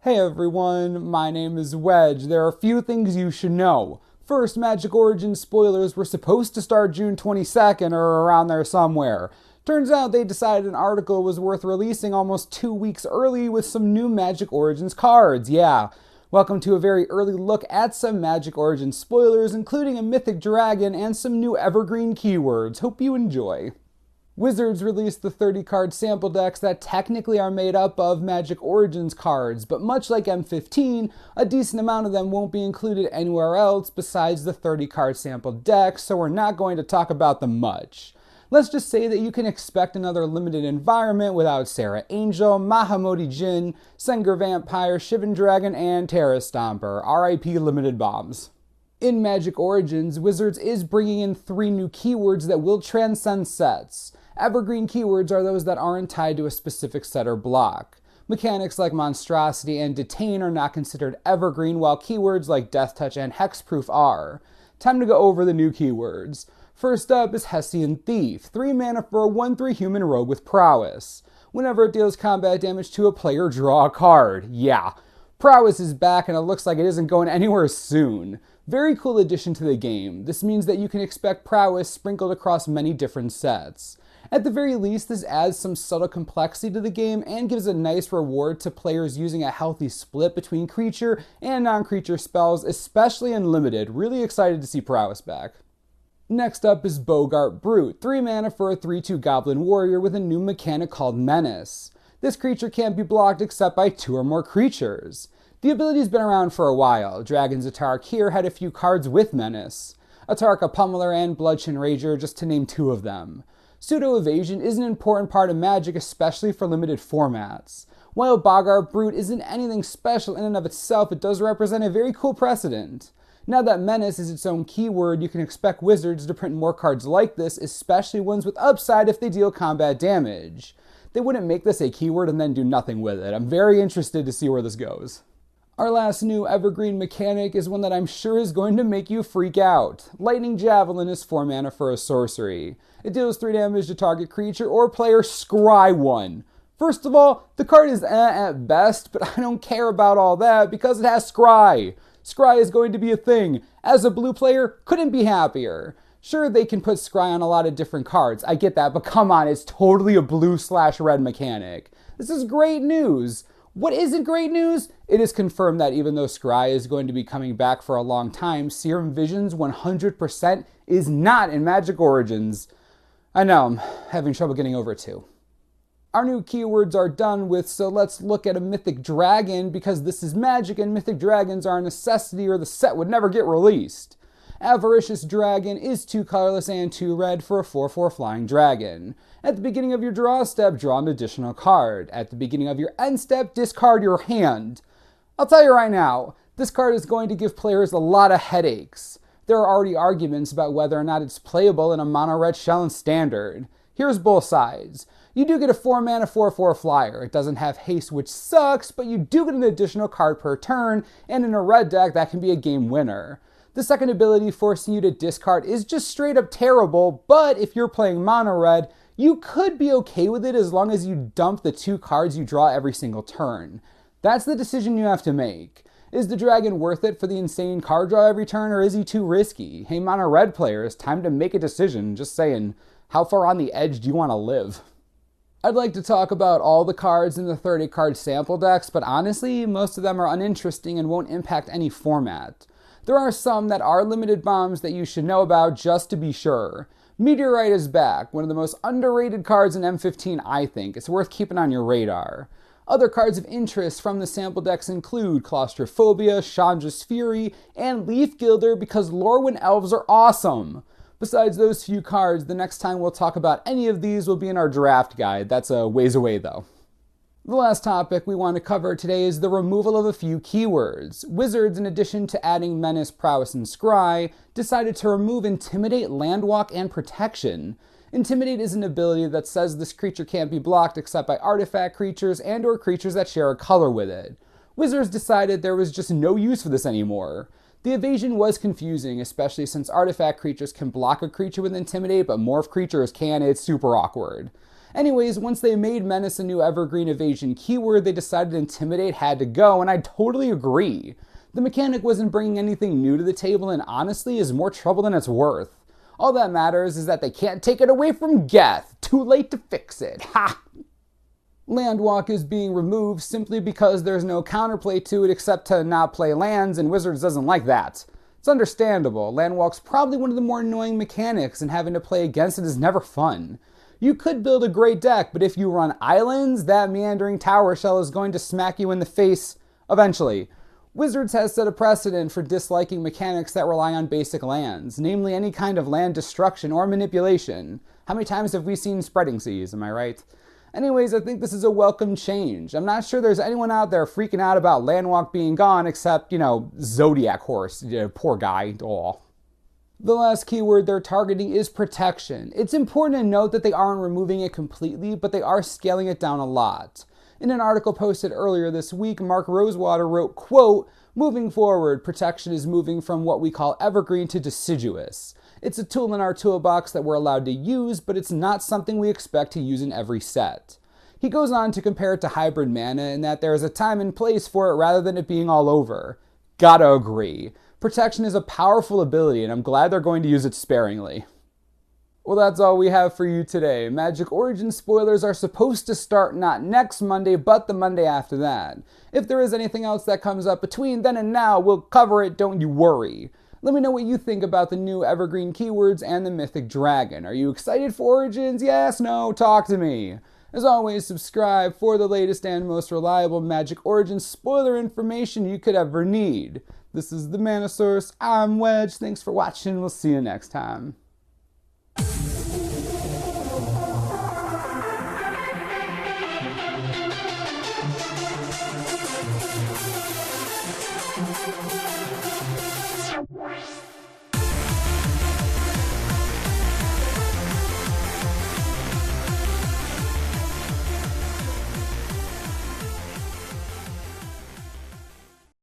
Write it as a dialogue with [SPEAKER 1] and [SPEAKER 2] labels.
[SPEAKER 1] Hey everyone, my name is Wedge. There are a few things you should know. First, Magic Origins spoilers were supposed to start June 22nd or around there somewhere. Turns out they decided an article was worth releasing almost 2 weeks early with some new Magic Origins cards. Yeah. Welcome to a very early look at some Magic Origins spoilers, including a Mythic Dragon and some new Evergreen keywords. Hope you enjoy. Wizards released the 30-card sample decks that technically are made up of Magic Origins cards, but much like M15, a decent amount of them won't be included anywhere else besides the 30-card sample decks, so we're not going to talk about them much. Let's just say that you can expect another limited environment without Sarah Angel, Mahamoti Jin, Senger Vampire, Shivan Dragon, and Terra Stomper. RIP limited bombs. In Magic Origins, Wizards is bringing in 3 new keywords that will transcend sets. Evergreen keywords are those that aren't tied to a specific set or block. Mechanics like Monstrosity and Detain are not considered evergreen, while keywords like Death Touch and Hexproof are. Time to go over the new keywords. First up is Hessian Thief, 3 mana for a 1/3 human rogue with prowess. Whenever it deals combat damage to a player, draw a card. Yeah, prowess is back and it looks like it isn't going anywhere soon. Very cool addition to the game. This means that you can expect prowess sprinkled across many different sets. At the very least, this adds some subtle complexity to the game and gives a nice reward to players using a healthy split between creature and non-creature spells, especially in Limited. Really excited to see prowess back. Next up is Bogart Brute, 3 mana for a 3/2 Goblin Warrior with a new mechanic called Menace. This creature can't be blocked except by 2 or more creatures. The ability's been around for a while. Dragon's Atark here had a few cards with Menace. Atarka Pummeler and Bloodshin Rager, just to name 2 of them. Pseudo-evasion is an important part of Magic, especially for limited formats. While Bogart Brute isn't anything special in and of itself, it does represent a very cool precedent. Now that Menace is its own keyword, you can expect Wizards to print more cards like this, especially ones with upside if they deal combat damage. They wouldn't make this a keyword and then do nothing with it. I'm very interested to see where this goes. Our last new Evergreen mechanic is one that I'm sure is going to make you freak out. Lightning Javelin is 4 mana for a sorcery. It deals 3 damage to target creature or player, scry 1. First of all, the card is at best, but I don't care about all that because it has scry. Scry is going to be a thing. As a blue player, couldn't be happier. Sure, they can put scry on a lot of different cards, I get that, but come on, it's totally a blue/red mechanic. This is great news. What isn't great news? It is confirmed that even though scry is going to be coming back for a long time, Serum Visions 100% is not in Magic Origins. I know, I'm having trouble getting over it too. Our new keywords are done with, so let's look at a Mythic Dragon because this is Magic and Mythic Dragons are a necessity or the set would never get released. Avaricious Dragon is 2 colorless and 2 red for a 4/4 flying dragon. At the beginning of your draw step, draw an additional card. At the beginning of your end step, discard your hand. I'll tell you right now, this card is going to give players a lot of headaches. There are already arguments about whether or not it's playable in a mono red shell and standard. Here's both sides. You do get a 4 mana 4/4 flyer. It doesn't have haste, which sucks, but you do get an additional card per turn, and in a red deck, that can be a game winner. The second ability forcing you to discard is just straight up terrible, but if you're playing mono red, you could be okay with it as long as you dump the 2 cards you draw every single turn. That's the decision you have to make. Is the dragon worth it for the insane card draw every turn, or is he too risky? Hey mono red players, time to make a decision. Just saying, how far on the edge do you want to live? I'd like to talk about all the cards in the 30-card sample decks, but honestly, most of them are uninteresting and won't impact any format. There are some that are limited bombs that you should know about just to be sure. Meteorite is back, one of the most underrated cards in M15, I think. It's worth keeping on your radar. Other cards of interest from the sample decks include Claustrophobia, Chandra's Fury, and Leaf Gilder because Lorwyn Elves are awesome. Besides those few cards, the next time we'll talk about any of these will be in our draft guide. That's a ways away though. The last topic we want to cover today is the removal of a few keywords. Wizards, in addition to adding Menace, Prowess, and Scry, decided to remove Intimidate, Landwalk, and Protection. Intimidate is an ability that says this creature can't be blocked except by artifact creatures and or creatures that share a color with it. Wizards decided there was just no use for this anymore. The evasion was confusing, especially since artifact creatures can block a creature with Intimidate, but morph creatures can. It's super awkward. Anyways, once they made Menace a new Evergreen evasion keyword, they decided Intimidate had to go, and I totally agree. The mechanic wasn't bringing anything new to the table and honestly is more trouble than it's worth. All that matters is that they can't take it away from Geth. Too late to fix it. Ha! Landwalk is being removed simply because there's no counterplay to it except to not play lands, and Wizards doesn't like that. It's understandable. Landwalk's probably one of the more annoying mechanics, and having to play against it is never fun. You could build a great deck, but if you run islands, that meandering tower shell is going to smack you in the face eventually. Wizards has set a precedent for disliking mechanics that rely on basic lands, namely any kind of land destruction or manipulation. How many times have we seen Spreading Seas, am I right? Anyways, I think this is a welcome change. I'm not sure there's anyone out there freaking out about Landwalk being gone except, Zodiac Horse. Poor guy. Aw. The last keyword they're targeting is protection. It's important to note that they aren't removing it completely, but they are scaling it down a lot. In an article posted earlier this week, Mark Rosewater wrote, quote, "Moving forward, protection is moving from what we call evergreen to deciduous. It's a tool in our toolbox that we're allowed to use, but it's not something we expect to use in every set." He goes on to compare it to hybrid mana in that there is a time and place for it rather than it being all over. Gotta agree. Protection is a powerful ability, and I'm glad they're going to use it sparingly. Well, that's all we have for you today. Magic Origins spoilers are supposed to start not next Monday, but the Monday after that. If there is anything else that comes up between then and now, we'll cover it, don't you worry. Let me know what you think about the new Evergreen keywords and the Mythic Dragon. Are you excited for Origins? Yes, no, talk to me. As always, subscribe for the latest and most reliable Magic Origins spoiler information you could ever need. This is the Mana Source. I'm Wedge. Thanks for watching. We'll see you next time. What?